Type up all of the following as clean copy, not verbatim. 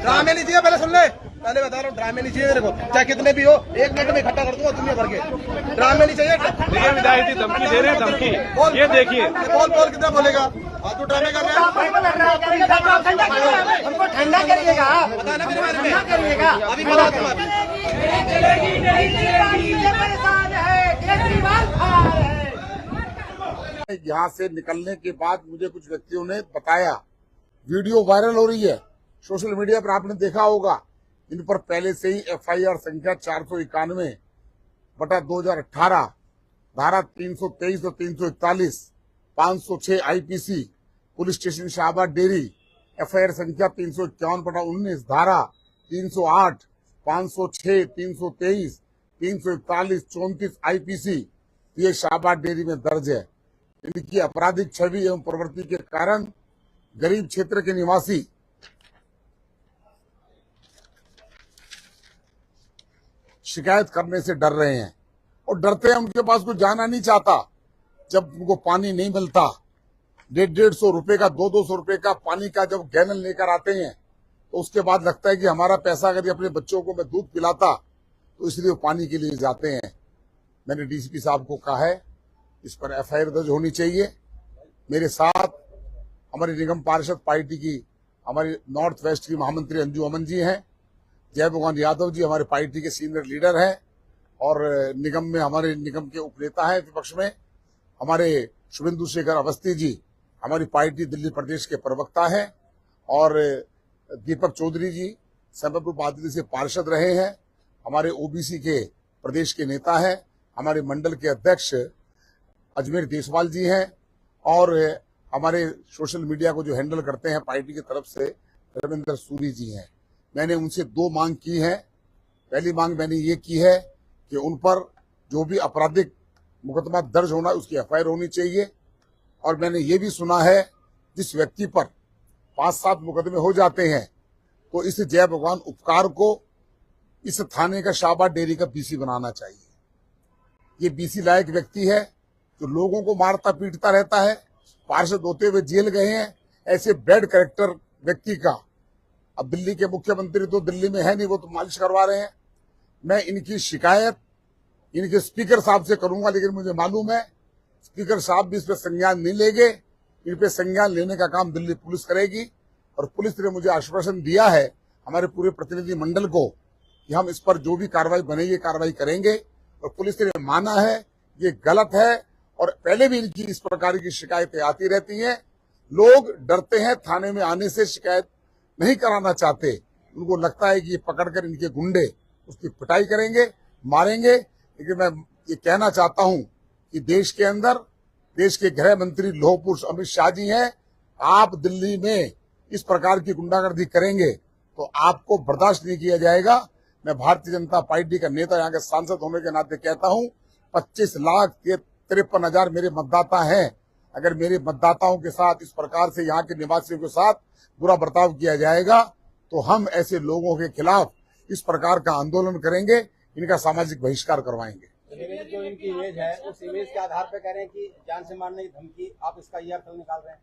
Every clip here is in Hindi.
ड्रामे नहीं चाहिए, पहले सुन ले, पहले बता रहा हूँ, ड्रामे नहीं चाहिए मेरे को, चाहे कितने भी हो, 1 मिनट में इकट्ठा कर दूंगा दुनिया भर के। ड्रामे नहीं चाहिए। देखिए विधायक जी धमकी दे रहे हैं, धमकी ये देखिए। बोल कितना बोलेगा? तू ड्रामे कर रहा है, हमको ठंडा करिएगा, बताना मेरे बारे में, करिएगा अभी बता तुम अभी। यहाँ से निकलने के बाद मुझे कुछ व्यक्तियों ने बताया, वीडियो वायरल हो रही है सोशल मीडिया पर, आपने देखा होगा। इन पर पहले से ही एफआईआर संख्या 491/2018, धारा 323 और 341, 506 IPC, police station Shahbad Dairy, FIR संख्या 351/19, धारा 308, 506, 323, 341, 34 आईपीसी ये शाहबाद डेरी में दर्ज है। इनकी आपराधिक छवि एवं प्रवृत्ति के कारण गरीब क्षेत्र के निवासी शिकायत करने से डर रहे हैं, और डरते हैं, उनके पास कोई जाना नहीं चाहता। जब उनको पानी नहीं मिलता, 150-150 रुपए का, 200-200 रुपए का पानी का जब गैलन लेकर आते हैं, तो उसके बाद लगता है कि हमारा पैसा अगर अपने बच्चों को मैं दूध पिलाता, तो इसलिए वो पानी के लिए जाते हैं। मैंने डीसीपी साहब को कहा है, इस पर एफआईआर दर्ज होनी चाहिए। मेरे साथ हमारी निगम पार्षद पार्टी की, हमारी नॉर्थ वेस्ट की महामंत्री अंजू अमन जी हैं, जय भगवान यादव जी हमारे पार्टी के सीनियर लीडर हैं, और निगम में हमारे निगम के उपनेता हैं विपक्ष में, हमारे शुभेंदु शेखर अवस्थी जी हमारी पार्टी दिल्ली प्रदेश के प्रवक्ता हैं, और दीपक चौधरी जी सैंपलपुर बादली से पार्षद रहे हैं, हमारे ओबीसी के प्रदेश के नेता हैं, हमारे मंडल के अध्यक्ष अजमेर देसवाल जी हैं, और हमारे सोशल मीडिया को जो हैंडल करते हैं पार्टी की तरफ से रविंद्र सूरी जी हैं। मैंने उनसे 2 मांग की है। पहली मांग मैंने ये की है कि उन पर जो भी आपराधिक मुकदमा दर्ज होना, उसकी एफआईआर होनी चाहिए। और मैंने ये भी सुना है, जिस व्यक्ति पर 5-7 मुकदमे हो जाते हैं, तो इस जय भगवान उपकार को इस थाने का शाहबाद डेयरी का बीसी बनाना चाहिए। ये बीसी लायक व्यक्ति है, जो लोगों को मारता पीटता रहता है, पार्षद होते हुए जेल गए हैं। ऐसे बैड कैरेक्टर व्यक्ति का, अब दिल्ली के मुख्यमंत्री तो दिल्ली में है नहीं, वो तो मालिश करवा रहे हैं। मैं इनकी शिकायत इनके स्पीकर साहब से करूंगा, लेकिन मुझे मालूम है स्पीकर साहब भी इस पर संज्ञान नहीं लेंगे। इन पे संज्ञान लेने का काम दिल्ली पुलिस करेगी, और पुलिस ने मुझे आश्वासन दिया है हमारे पूरे प्रतिनिधि मंडल को कि हम इस पर जो भी कार्रवाई बनेगी कार्रवाई करेंगे। और पुलिस ने माना है ये गलत है, और पहले भी इनकी इस प्रकार की शिकायतें आती रहती हैं। लोग डरते हैं थाने में आने से, शिकायत नहीं कराना चाहते। उनको लगता है कि ये पकड़कर इनके गुंडे उसकी पिटाई करेंगे, मारेंगे। लेकिन मैं ये कहना चाहता हूं कि देश के अंदर देश के गृह मंत्री लौह पुरुष अमित शाह जी हैं। आप दिल्ली में इस प्रकार की गुंडागर्दी करेंगे तो आपको बर्दाश्त नहीं किया जाएगा। मैं भारतीय जनता पार्टी का नेता, यहाँ के सांसद होने के नाते कहता हूं, 25,53,000 मेरे मतदाता हैं। अगर मेरे मतदाताओं के साथ इस प्रकार से यहाँ के निवासियों के साथ बुरा बर्ताव किया जाएगा, तो हम ऐसे लोगों के खिलाफ इस प्रकार का आंदोलन करेंगे, इनका सामाजिक बहिष्कार करवाएंगे। जो इनकी इमेज है, उस इमेज के आधार पर कह रहे हैं कि जान से मारने की धमकी, आप इसका ये अर्थ निकाल रहे हैं?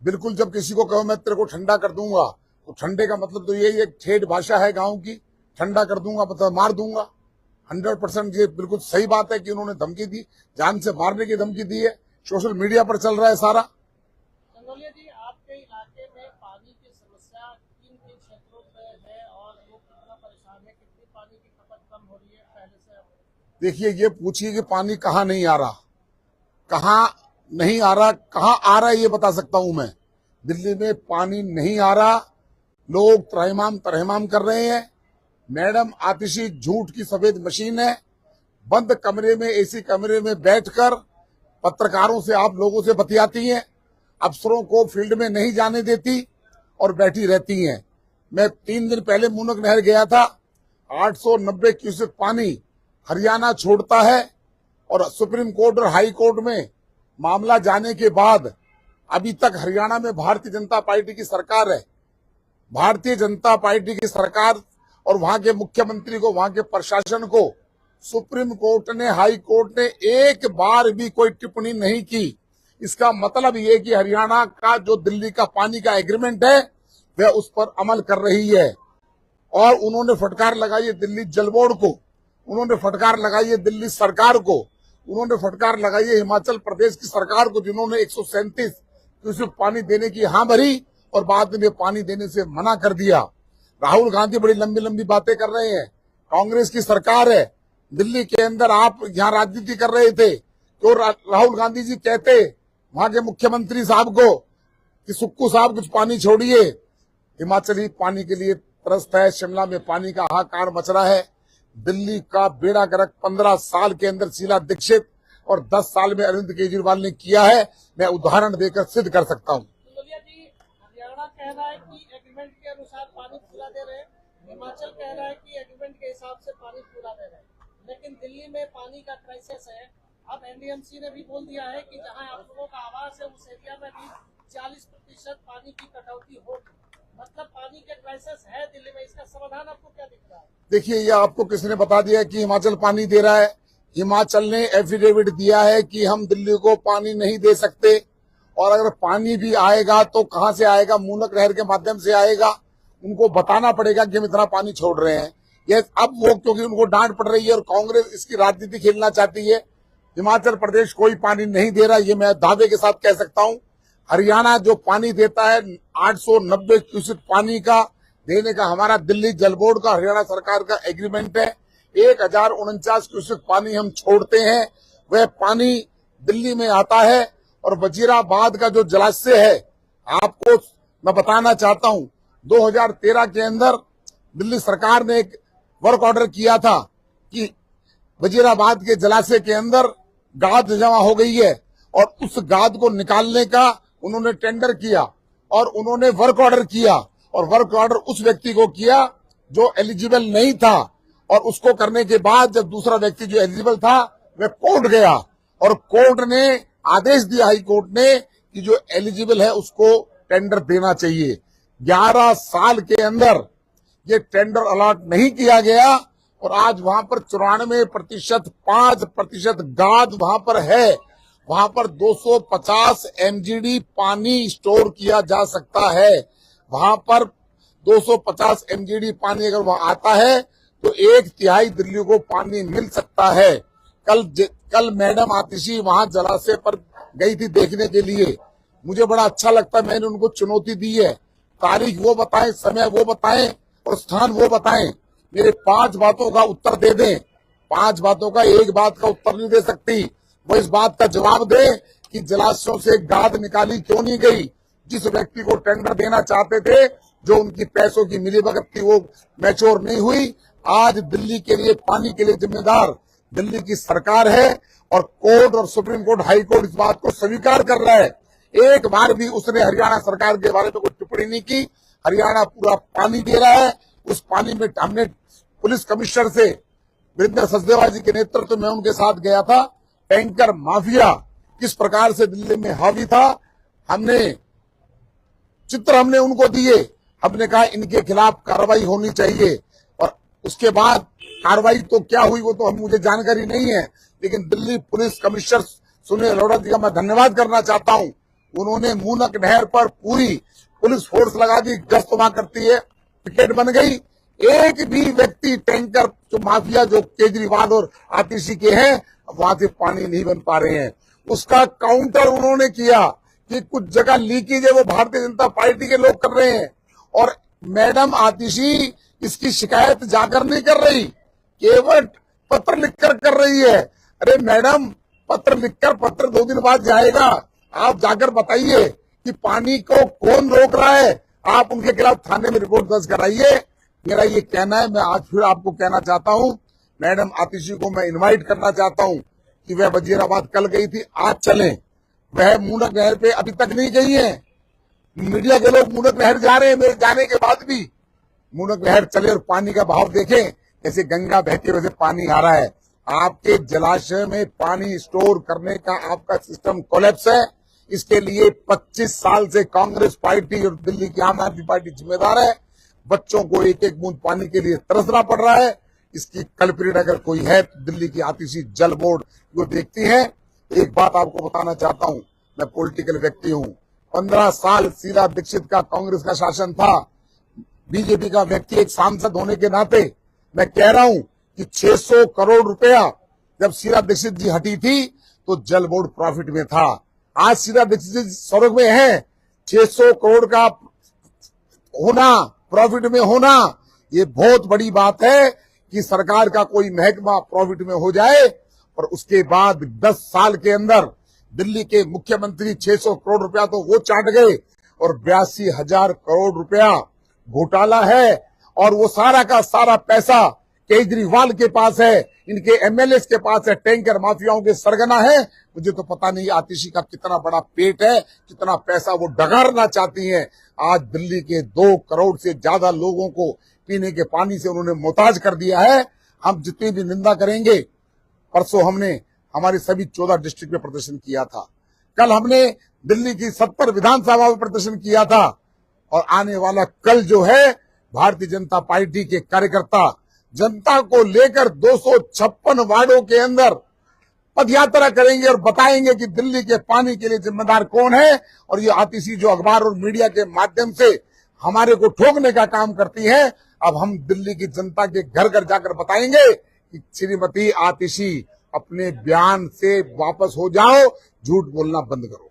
बिल्कुल, जब किसी को कहो मैं तेरे को ठंडा कर दूंगा, तो ठंडे का मतलब तो यही एक ठेठ भाषा है गाँव की। ठंडा कर दूंगा मतलब मार दूंगा। 100% ये बिल्कुल सही बात है कि उन्होंने धमकी दी, जान से मारने की धमकी दी है। सोशल मीडिया पर चल रहा है सारा। संगोलिया जी, आपके इलाके में पानी की समस्या किन किन क्षेत्रों में है और लोग कितना परेशान है, कितनी पानी की खपत कम हो रही है पहले से? देखिए, ये पूछिए कि पानी कहाँ नहीं आ रहा, कहाँ नहीं आ रहा, कहाँ आ रहा है ये बता सकता हूं मैं। दिल्ली में पानी नहीं आ रहा, लोग त्रहिमाम कर रहे हैं। मैडम आतिशी झूठ की सफेद मशीन है। बंद कमरे में, एसी कमरे में बैठकर पत्रकारों से, आप लोगों से बतियाती हैं, अफसरों को फील्ड में नहीं जाने देती और बैठी रहती हैं। मैं 3 दिन पहले मूनक नहर गया था, 890 क्यूसेक पानी हरियाणा छोड़ता है, और सुप्रीम कोर्ट और हाई कोर्ट में मामला जाने के बाद अभी तक हरियाणा में भारतीय जनता पार्टी की सरकार है। भारतीय जनता पार्टी की सरकार और वहां के मुख्यमंत्री को, वहां के प्रशासन को सुप्रीम कोर्ट ने, हाई कोर्ट ने एक बार भी कोई टिप्पणी नहीं की। इसका मतलब ये कि हरियाणा का जो दिल्ली का पानी का एग्रीमेंट है, वह उस पर अमल कर रही है। और उन्होंने फटकार लगाई है दिल्ली जल बोर्ड को, उन्होंने फटकार लगाई है दिल्ली सरकार को, उन्होंने फटकार लगाई है हिमाचल प्रदेश की सरकार को, जिन्होंने 137 क्यूसेक पानी देने की हाँ भरी और बाद में पानी देने से मना कर दिया। राहुल गांधी बड़ी लंबी लंबी बातें कर रहे हैं। कांग्रेस की सरकार है, दिल्ली के अंदर आप यहाँ राजनीति कर रहे थे तो राहुल गांधी जी कहते वहां के मुख्यमंत्री साहब को कि सुक्कू साहब कुछ पानी छोड़िए। हिमाचली पानी के लिए त्रस्त है, शिमला में पानी का हाहाकार मच रहा है। दिल्ली का बेड़ा गर्क 15 साल के अंदर शीला दीक्षित और 10 साल में अरविंद केजरीवाल ने किया है। मैं उदाहरण देकर सिद्ध कर सकता हूँ। लोलिया जी, हरियाणा कह रहा है कि एग्रीमेंट के अनुसार पानी पूरा दे रहे हैं, हिमाचल कह रहा है कि एग्रीमेंट के हिसाब से पानी पूरा दे रहे हैं, लेकिन दिल्ली में पानी का क्राइसिस है। अब एनडीएमसी ने भी बोल दिया है कि जहां आप लोगों का आवास है उस एरिया में भी 40% पानी की कटौती होगी। मतलब पानी के क्राइसिस है दिल्ली में, इसका समाधान आपको क्या दिख रहा है? देखिए, ये आपको किसने बता दिया कि हिमाचल पानी दे रहा है? हिमाचल ने एफिडेविट दिया है कि हम दिल्ली को पानी नहीं दे सकते, और अगर पानी भी आएगा तो कहां से आएगा? मूनक नहर के माध्यम से आएगा। उनको बताना पड़ेगा कि हम इतना पानी छोड़ रहे हैं। ये अब वो, क्योंकि उनको डांट पड़ रही है और कांग्रेस इसकी राजनीति खेलना चाहती है, हिमाचल प्रदेश कोई पानी नहीं दे रहा, ये मैं दावे के साथ कह सकता हूं। हरियाणा जो पानी देता है 890 क्यूसेक पानी का देने का हमारा दिल्ली जल बोर्ड का हरियाणा सरकार का एग्रीमेंट है। 1049 क्यूसेक पानी हम छोड़ते हैं, वह पानी दिल्ली में आता है। और वजीराबाद का जो जलाशय है, आपको मैं बताना चाहता हूं, 2013 के अंदर दिल्ली सरकार ने एक वर्क ऑर्डर किया था कि वजीराबाद के जलाशय के अंदर गाद जमा हो गई है और उस गाद को निकालने का उन्होंने टेंडर किया और उन्होंने वर्क ऑर्डर किया, और वर्क ऑर्डर उस व्यक्ति को किया जो एलिजिबल नहीं था, और उसको करने के बाद जब दूसरा व्यक्ति जो एलिजिबल था वह कोर्ट गया और कोर्ट ने आदेश दिया, हाई कोर्ट ने, कि जो एलिजिबल है उसको टेंडर देना चाहिए। 11 साल के अंदर ये टेंडर अलॉट नहीं किया गया और आज वहां पर 94%, 5% गाद वहां पर है। वहां पर 250 MGD पानी स्टोर किया जा सकता है। वहां पर 250 MGD पानी अगर वहां आता है तो 1/3 दिल्ली को पानी मिल सकता है। कल मैडम आतिशी वहां जलाशय पर गई थी देखने के लिए। मुझे बड़ा अच्छा लगता है, मैंने उनको चुनौती दी है, तारीख वो बताएं, समय वो बताएं और स्थान वो बताएं। मेरे 5 बातों का उत्तर दे दें। 5 बातों का एक बात का उत्तर नहीं दे सकती। वो इस बात का जवाब दे कि जलाशयों से गाद निकाली क्यों नहीं गई। जिस व्यक्ति को टेंडर देना चाहते थे, जो उनकी पैसों की मिलीभगत थी, वो मैच्योर नहीं हुई। आज दिल्ली के लिए, पानी के लिए जिम्मेदार दिल्ली की सरकार है और कोर्ट और सुप्रीम कोर्ट, हाई कोर्ट इस बात को स्वीकार कर रहा है। एक बार भी उसने हरियाणा सरकार के बारे में कोई टिप्पणी नहीं की। हरियाणा पूरा पानी दे रहा है। उस पानी में हमने पुलिस कमिश्नर से वीरेंद्र सचदेवा जी के नेतृत्व में उनके साथ गया था। टैंकर माफिया किस प्रकार से दिल्ली में हावी था, हमने चित्र उनको दिए। हमने कहा इनके खिलाफ कार्रवाई होनी चाहिए, और उसके बाद कार्रवाई तो क्या हुई वो तो मुझे जानकारी नहीं है, लेकिन दिल्ली पुलिस कमिश्नर सुनील अरोड़ा जी का मैं धन्यवाद करना चाहता हूं। उन्होंने मूनक नहर पर पूरी पुलिस फोर्स लगा दी, गश्त वहां करती है, पिकेट बन गई। एक भी व्यक्ति, टैंकर जो माफिया जो केजरीवाल और आतिशी के हैं, वहां से पानी नहीं बन पा रहे हैं। उसका काउंटर उन्होंने किया कि कुछ जगह लीकेज है, वो भारतीय जनता पार्टी के लोग कर रहे हैं, और मैडम आतिशी इसकी शिकायत जाकर नहीं कर रही, केवल पत्र लिखकर कर रही है। अरे मैडम, पत्र लिखकर पत्र 2 दिन बाद जाएगा, आप जाकर बताइए कि पानी को कौन रोक रहा है। आप उनके खिलाफ थाने में रिपोर्ट दर्ज कराइए। मेरा ये कहना है। मैं आज फिर आपको कहना चाहता हूं, मैडम आतिशी को मैं इनवाइट करना चाहता हूं कि वह वजीराबाद कल गई थी, आज चलें। वह मूनक नहर पे अभी तक नहीं गई है। मीडिया के लोग मूनक नहर जा रहे हैं, मेरे जाने के बाद भी। मूनक नहर चले और पानी का बहाव देखें, जैसे गंगा बहती वैसे पानी आ रहा है। आपके जलाशय में पानी स्टोर करने का आपका सिस्टम कोलैप्स है। इसके लिए 25 साल से कांग्रेस पार्टी और दिल्ली की आम आदमी पार्टी जिम्मेदार है। बच्चों को एक एक बूंद पानी के लिए तरसना पड़ रहा है। इसकी कल्प्रिट अगर कोई है तो दिल्ली की आतिशी जल बोर्ड को देखती है। एक बात आपको बताना चाहता हूं, मैं पॉलिटिकल व्यक्ति हूं। 15 साल शीला दीक्षित का कांग्रेस का शासन था। बीजेपी का व्यक्ति, एक सांसद होने के नाते मैं कह रहा हूं कि 600 करोड़ रुपया जब शीला दीक्षित जी हटी थी तो जल बोर्ड प्रॉफिट में था। आज शीला दीक्षित जी स्वर्ग में है। 600 करोड़ का होना, प्रॉफिट में होना, ये बहुत बड़ी बात है कि सरकार का कोई महकमा प्रॉफिट में हो जाए और उसके बाद 10 साल के अंदर दिल्ली के मुख्यमंत्री 600 करोड़ रुपया तो वो चाट गए और 82,000 करोड़ रुपया घोटाला है। और वो सारा का सारा पैसा केजरीवाल के पास है, इनके एमएलए के पास है, टैंकर माफियाओं के सरगना है। मुझे तो पता नहीं आतिशी का कितना बड़ा पेट है, कितना पैसा वो डगारना चाहती है। आज दिल्ली के 2 करोड़ से ज्यादा लोगों को पीने के पानी से उन्होंने मोहताज कर दिया है। हम जितनी भी निंदा करेंगे, परसों हमने हमारी सभी 14 डिस्ट्रिक्ट में प्रदर्शन किया था, कल हमने दिल्ली की 70 विधानसभा में प्रदर्शन किया था और आने वाला कल जो है भारतीय जनता पार्टी के कार्यकर्ता जनता को लेकर 256 वार्डों के अंदर पदयात्रा करेंगे और बताएंगे कि दिल्ली के पानी के लिए जिम्मेदार कौन है। और ये आतिशी जो अखबार और मीडिया के माध्यम से हमारे को ठोकने का काम करती है, अब हम दिल्ली की जनता के घर घर जाकर बताएंगे कि श्रीमती आतिशी अपने बयान से वापस हो जाओ, झूठ बोलना बंद करो।